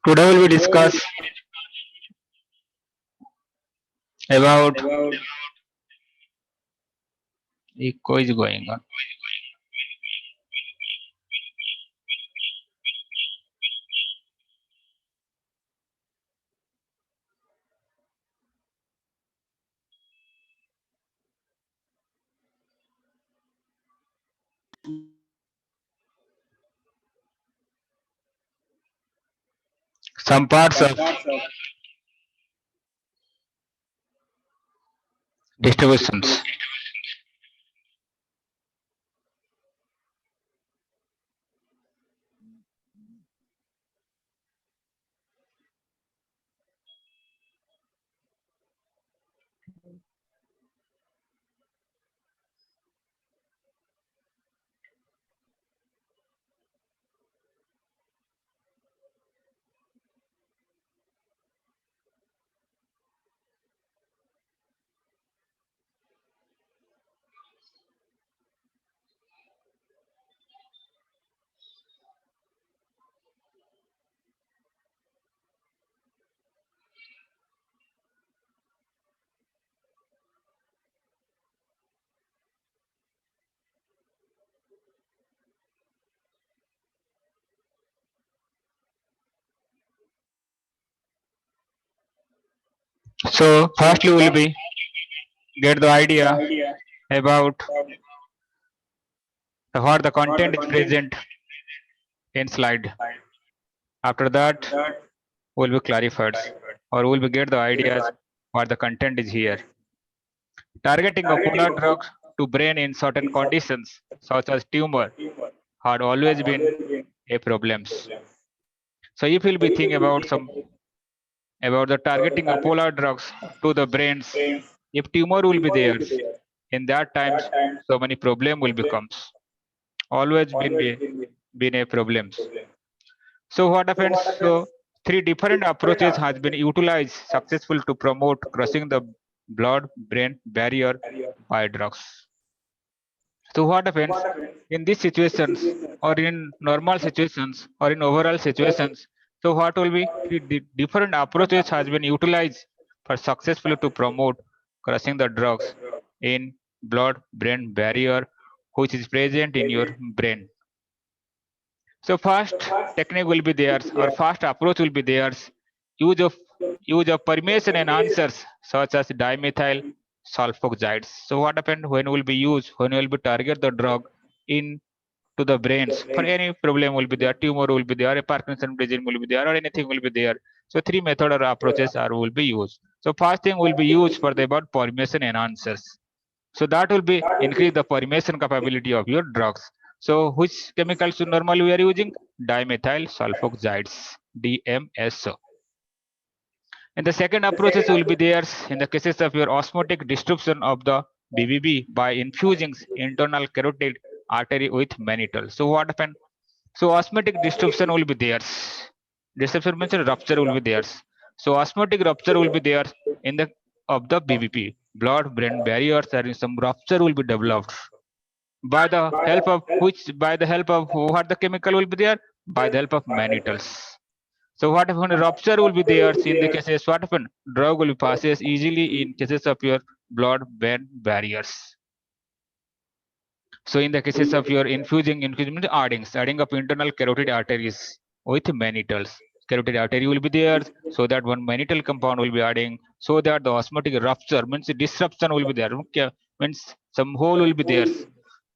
Today we will discuss about echo is going on. Some parts of distributions. So firstly we will be get the idea about what the content is present in slide. After that will be clarified or will be get the ideas what the content is here. Targeting of polar drugs to brain in certain conditions such as tumor had always been a problem. So if you'll be thinking about the targeting of polar drugs to the brains, if tumor will be there, in that times so many problem will becomes. Always been a problems. So what happens? So three different approaches has been utilized successful to promote crossing the blood-brain barrier by drugs. So what happens in these situations or in normal situations or in overall situations? So what will be different approaches has been utilized for successfully to promote crushing the drugs in blood-brain barrier which is present in your brain. So first technique will be theirs or first approach will be theirs. Use of permeation enhancers such as dimethyl sulfoxides. So what happened when will be used when will be target the drug in to the brains for any problem will be there, tumor will be there, a Parkinson disease will be there, or anything will be there. So three method or approaches are will be used. So first thing will be used for the about permeation enhancers. So that will be increase the permeation capability of your drugs. So which chemicals normally we are using? Dimethyl sulfoxides, DMSO. And the second approaches will be there in the cases of your osmotic disruption of the BBB by infusing internal carotid artery with mannitol. So what happened? So osmotic disruption will be there. Disruption means rupture will be there. So osmotic rupture will be there in the of the BBP. Blood-brain barriers and some rupture will be developed by the help of what the chemical will be there by the help of mannitols. So what if when a rupture will be there in the cases what happen? Drug will passes easily in cases of your blood-brain barriers. So in the cases of your infusing adding up internal carotid arteries with mannitol. Carotid artery will be there so that one mannitol compound will be adding so that the osmotic rupture means disruption will be there. Means some hole will be there.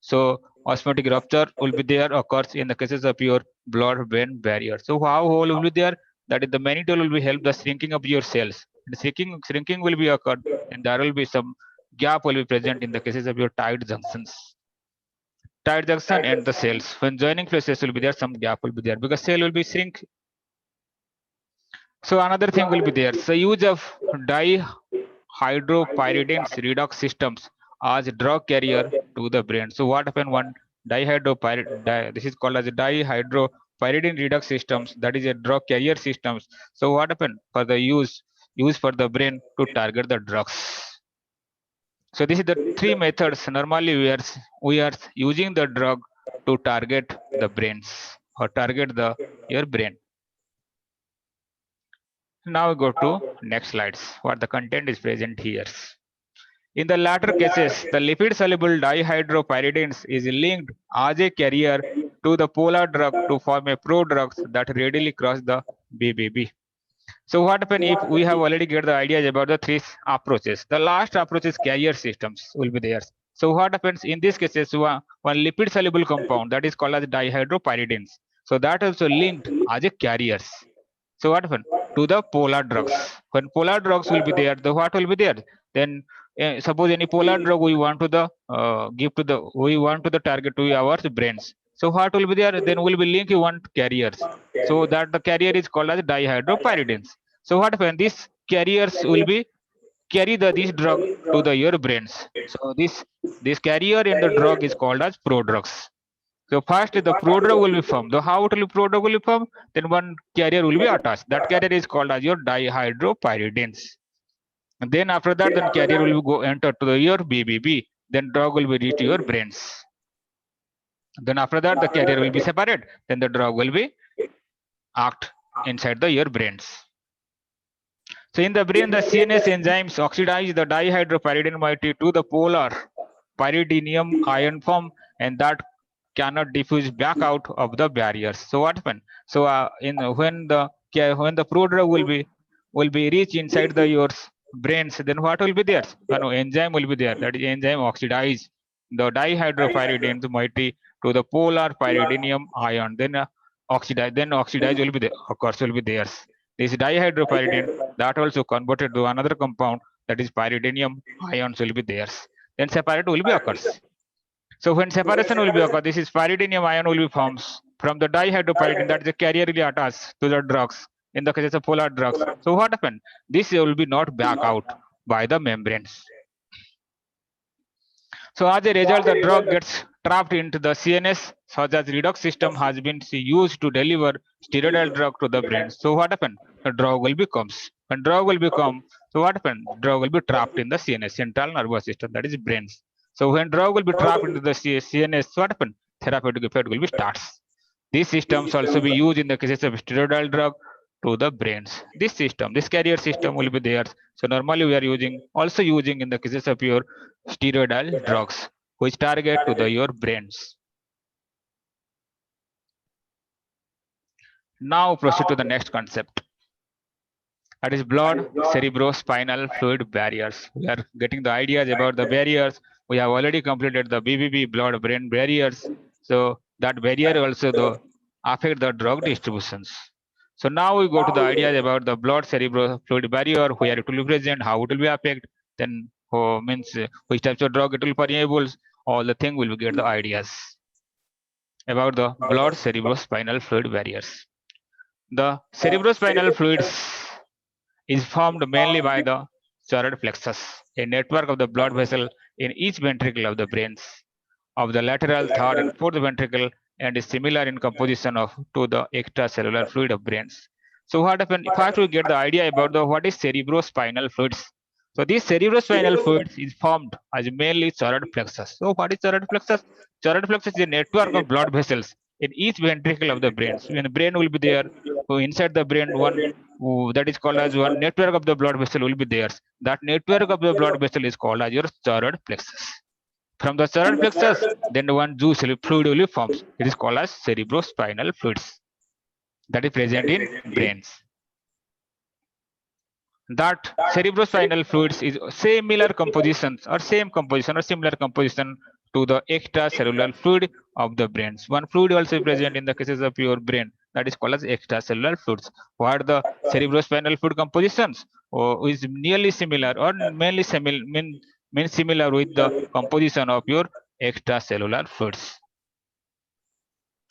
So osmotic rupture will be there occurs in the cases of your blood-brain barrier. So how hole will be there? That is the mannitol will be help the shrinking of your cells. And shrinking will be occurred and there will be some gap will be present in the cases of your tight junctions. Tight junction and the cells. When joining places will be there, some gap will be there because cell will be shrink. So another thing will be there. So use of dihydropyridine redox systems as drug carrier to the brain. So what happened one this is called as a dihydropyridine redox systems, that is a drug carrier systems. So what happened for the use for the brain to target the drugs. So this is the three methods normally we are using the drug to target the brains or target the your brain. Now we go to next slides, what the content is present here. In the latter cases, the lipid-soluble dihydropyridines is linked as a carrier to the polar drug to form a prodrugs that readily cross the BBB. So what happens if we have already get the ideas about the three approaches? The last approach is carrier systems will be there. So what happens in this cases, one lipid soluble compound that is called as dihydropyridines. So that also linked as a carriers. So what happens to the polar drugs? When polar drugs will be there, the what will be there? Then suppose any polar drug we want to the give to the we want to the target to our brains. So what will be there? Then will be link one carriers. So that the carrier is called as dihydropyridines. So what happens? These carriers will be carry this drug to the your brains. So this carrier in the drug is called as prodrugs. So first the prodrug will be formed. So how it will prodrug will be formed? Then one carrier will be attached. That carrier is called as your dihydropyridines. And then after that, then carrier will go enter to the your BBB. Then drug will be reach to your brains. Then after that, the carrier will be separate. Then the drug will be act inside the your brains. So in the brain, the CNS enzymes oxidize the dihydropyridine moiety to the polar pyridinium ion form, and that cannot diffuse back out of the barriers. So what happens? So when the prodrug will be reach inside the your brains, then what will be there? Enzyme will be there. That is enzyme oxidize the dihydropyridine moiety to the polar pyridinium ion. Then oxidize will be there. Of course, will be there. This dihydropyridine that also converted to another compound, that is pyridinium ions will be there. Then separate will be occurs. So when separation will be occur, this is pyridinium ion will be forms from the dihydropyridine, that is a carrier really attached to the drugs in the case of polar drugs. So what happened? This will be not back out by the membranes. So as a result, the drug gets trapped into the CNS, such as redox system has been used to deliver steroidal drug to the brain. So what happened? The drug will becomes. When drug will become, so what happened? Drug will be trapped in the CNS, central nervous system, that is brains. So when drug will be trapped into the CNS, what happened? Therapeutic effect will be starts. These systems also be used in the cases of steroidal drug to the brains. This carrier system will be there. So normally we are also using in the cases of your steroidal drugs, which target to the your brains. Now proceed to the next concept. That is blood cerebrospinal fluid barriers. We are getting the ideas about the barriers. We have already completed the BBB blood brain barriers. So that barrier also affect the drug distributions. So now we go to the ideas about the blood cerebral fluid barrier, where it will be present, how it will be affect, then which types of drug it will permeable, all the thing will get the ideas about the blood cerebrospinal fluid barriers. The cerebrospinal fluids is formed mainly by the choroid plexus, a network of the blood vessel in each ventricle of the brains of the lateral, third, and fourth ventricle, and is similar in composition to the extracellular fluid of brains. So what happens if I have to get the idea about what is cerebrospinal fluids? So this cerebrospinal fluids is formed as mainly choroid plexus. So what is choroid plexus? Choroid plexus is a network of blood vessels in each ventricle of the brains. When the brain will be there, so inside the brain, that is called as one network of the blood vessel will be there. That network of the blood vessel is called as your choroid plexus. From the choroid plexus, then one juice fluid will forms. It is called as cerebrospinal fluids that is present in brains. That cerebrospinal fluids is similar composition or similar composition to the extracellular fluid of the brains. One fluid also present in the cases of your brain, that is called as extracellular fluids. What are the cerebrospinal fluid compositions? Is nearly similar or mainly similar with the composition of your extracellular fluids.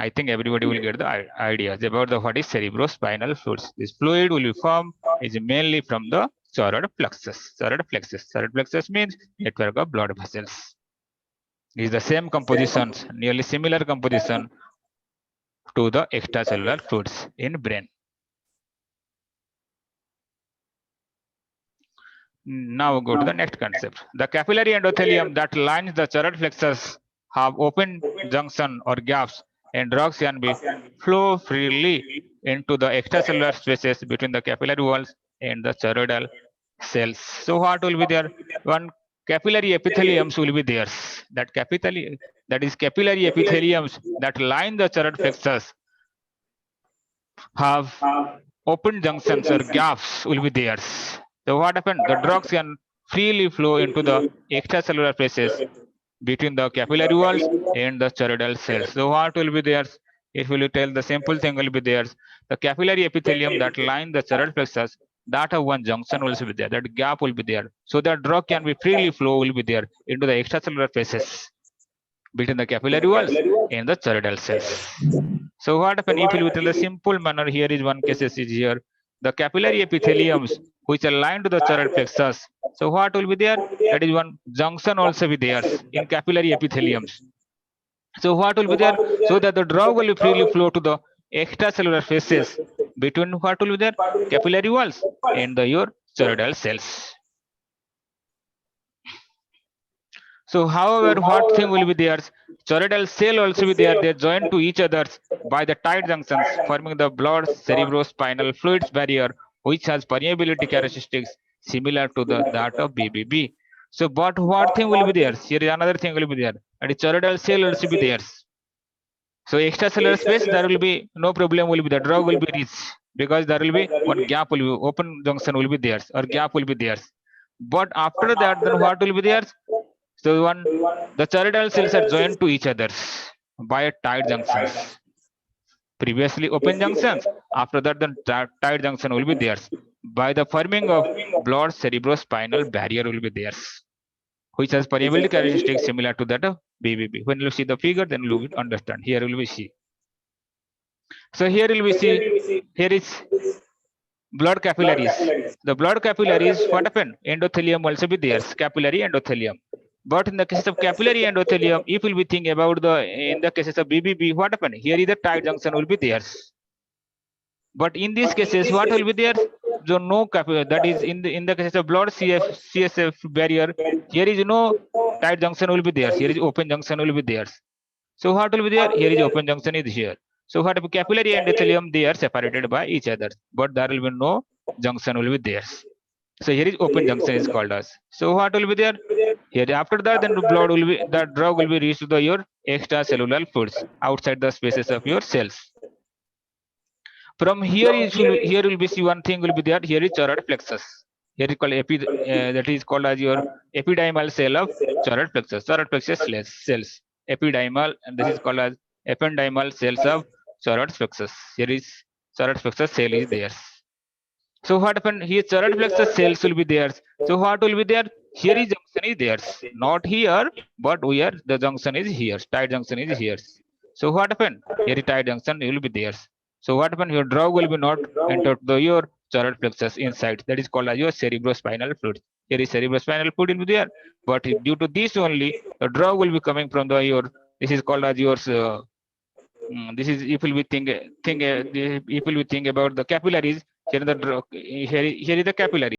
I think everybody will get the ideas about what is cerebrospinal fluids. This fluid will be formed is mainly from the choroid plexus. Choroid plexus means network of blood vessels. It is the same composition, nearly similar composition to the extracellular fluids in brain. Now go to the next concept. The capillary endothelium that lines the choroid plexus have open junction or gaps, and drugs can be flow freely into the extracellular spaces between the capillary walls and the choroidal cells. So what will be there? One capillary epitheliums will be there. That is capillary epitheliums that line the choroid plexus have open junctions or gaps will be there. So what happened? The drugs can freely flow into the extracellular places between the capillary walls and the choroidal cells. So what will be there? If we will tell the simple thing will be there. The capillary epithelium that line the choroidal plexus, that have one junction will be there. That gap will be there. So that drug can be freely flow will be there into the extracellular places between the capillary walls and the choroidal cells. So what happen if we will tell the simple manner? Here is one case is here. The capillary epitheliums which are lined to the choroid plexus. So what will be there? That is one junction also be there in capillary epitheliums. So what will be there? So that the drug will freely flow to the extracellular faces between what will be there? Capillary walls and the your choroidal cells. So however, what thing will be there? Choroidal cell also be there. They join to each other by the tight junctions, forming the blood cerebrospinal fluids barrier, which has permeability characteristics similar to that of BBB. So, but what thing will be there? Here is another thing will be there. And the choroidal cell also be there. So extracellular space, there will be no problem will be the drug will be reached because there will be one gap will be open junction will be there or gap will be there. But after that, then what will be there? So the choroidal cells are joined to each other by a tight junctions. Previously open junctions. After that, the tight junction will be there by the forming of blood cerebrospinal barrier will be there, which has permeability characteristics similar to that of BBB. When you see the figure, then you will understand. Here will be see. So here will we see. Here is blood capillaries. The blood capillaries, what happened? Endothelium also be there, capillary endothelium. But in the cases of capillary endothelium, if we will think about in the cases of BBB, what happened? Here is the tight junction will be there. But in these cases, what will be there? So no capillary, that is in the cases of blood CSF barrier, here is no tight junction will be there. Here is open junction will be there. So what will be there? Here is open junction is here. So what capillary endothelium, they are separated by each other, but there will be no junction will be there. So here is open junction is called as. So what will be there? Here after that, then the blood will be, the drug will be reached to the your extracellular fluids outside the spaces of your cells. From here here will be see one thing will be there. Here is choroid plexus. Here is called that is called as your epididymal cell of choroid plexus. Choroid plexus cells. Epididymal, and this is called as ependymal cells of choroid plexus. Here is choroid plexus cell is there. So what happened? Here choroid plexus cells will be there. So what will be there? Here is junction is there. Not here, but where the junction is here. Tight junction is here. So what happened? Here is tight junction will be there. So what happened? Your drug will be not entered your choroid plexus inside. That is called as your cerebrospinal fluid. Here is cerebrospinal fluid will be there. But due to this only, the drug will be coming from the your. This is called as your. This is if we think if we think about the capillaries. Here is the capillary.